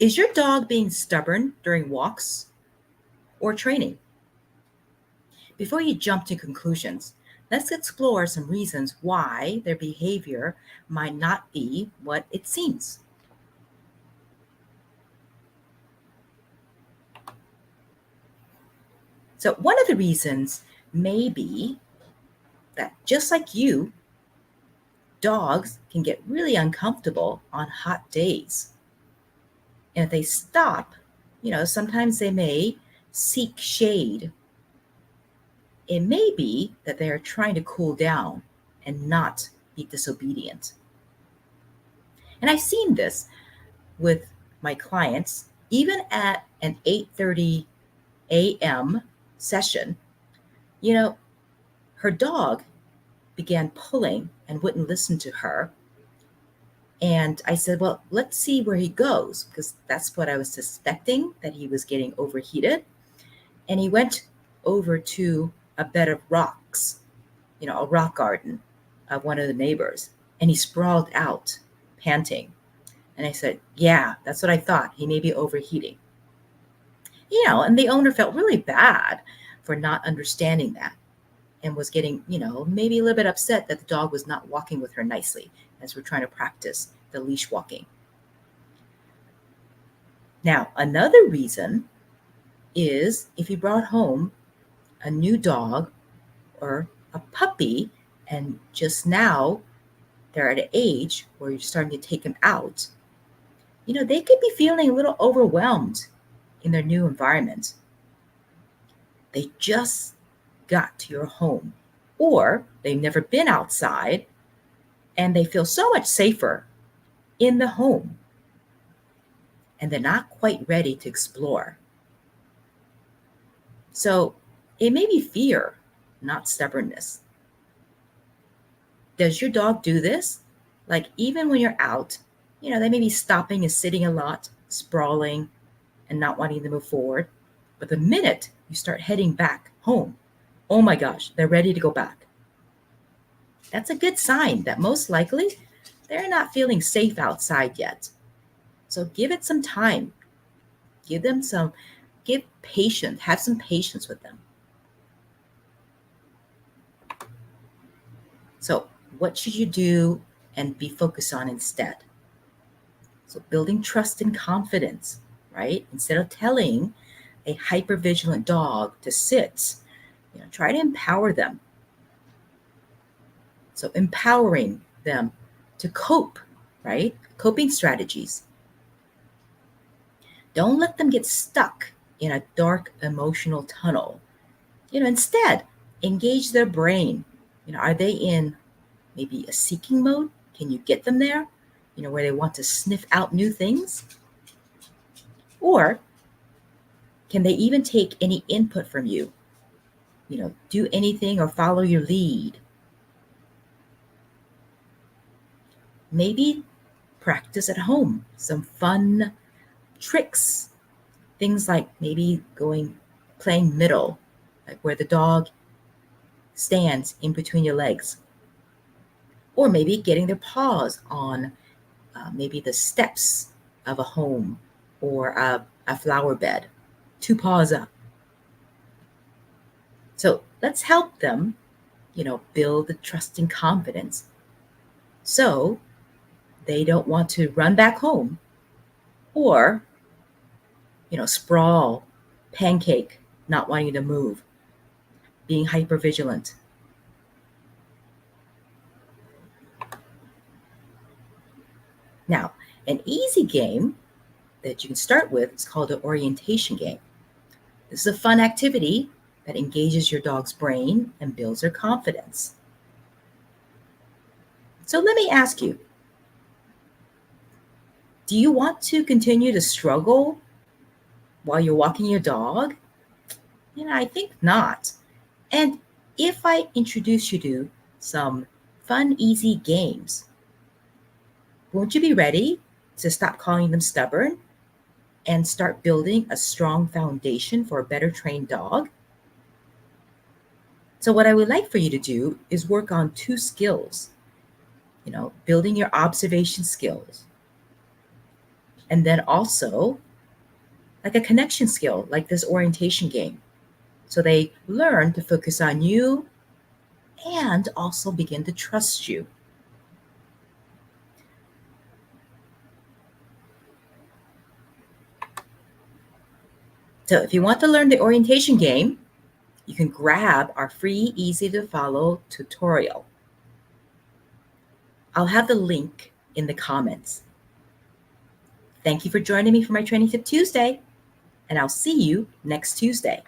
Is your dog being stubborn during walks or training? Before you jump to conclusions, let's explore some reasons why their behavior might not be what it seems. So, one of the reasons may be that just like you, dogs can get really uncomfortable on hot days. And if they stop, sometimes they may seek shade. It may be that they are trying to cool down and not be disobedient. And I've seen this with my clients, even at an 8:30 a.m. session. You know, her dog began pulling and wouldn't listen to her. And I said, well, let's see where he goes, because that's what I was suspecting, that he was getting overheated. And he went over to a bed of rocks, a rock garden of one of the neighbors, and he sprawled out, panting. And I said, yeah, that's what I thought. He may be overheating. And the owner felt really bad for not understanding that and was getting, maybe a little bit upset that the dog was not walking with her nicely as we're trying to practice the leash walking. Now, another reason is if you brought home a new dog or a puppy and just now they're at an age where you're starting to take them out, they could be feeling a little overwhelmed in their new environment. They just got to your home, or they've never been outside and they feel so much safer in the home, and they're not quite ready to explore. So it may be fear, not stubbornness. Does your dog do this? Like even when you're out, they may be stopping and sitting a lot, sprawling and not wanting to move forward. But the minute you start heading back home, oh my gosh, they're ready to go back. That's a good sign that most likely they're not feeling safe outside yet. So give it some time. Give patience, have some patience with them. So what should you do and be focused on instead? So building trust and confidence, right? Instead of telling a hypervigilant dog to sit, try to empower them. So empowering them to cope, right? Coping strategies. Don't let them get stuck in a dark emotional tunnel. Instead, engage their brain. Are they in maybe a seeking mode? Can you get them there? Where they want to sniff out new things? Or can they even take any input from you? Do anything or follow your lead. Maybe practice at home some fun tricks. Things like maybe playing middle, like where the dog stands in between your legs. Or maybe getting their paws on maybe the steps of a home or a flower bed, 2 paws up. So let's help them, build the trust and confidence so they don't want to run back home or, sprawl, pancake, not wanting to move, being hypervigilant. Now, an easy game that you can start with is called an orientation game. This is a fun activity that engages your dog's brain and builds their confidence. So let me ask you, do you want to continue to struggle while you're walking your dog? I think not. And if I introduce you to some fun, easy games, won't you be ready to stop calling them stubborn and start building a strong foundation for a better trained dog? So what I would like for you to do is work on 2 skills, building your observation skills And then also like a connection skill, like this orientation game. So they learn to focus on you and also begin to trust you. So if you want to learn the orientation game, you can grab our free, easy to follow tutorial. I'll have the link in the comments. Thank you for joining me for my Training Tip Tuesday, and I'll see you next Tuesday.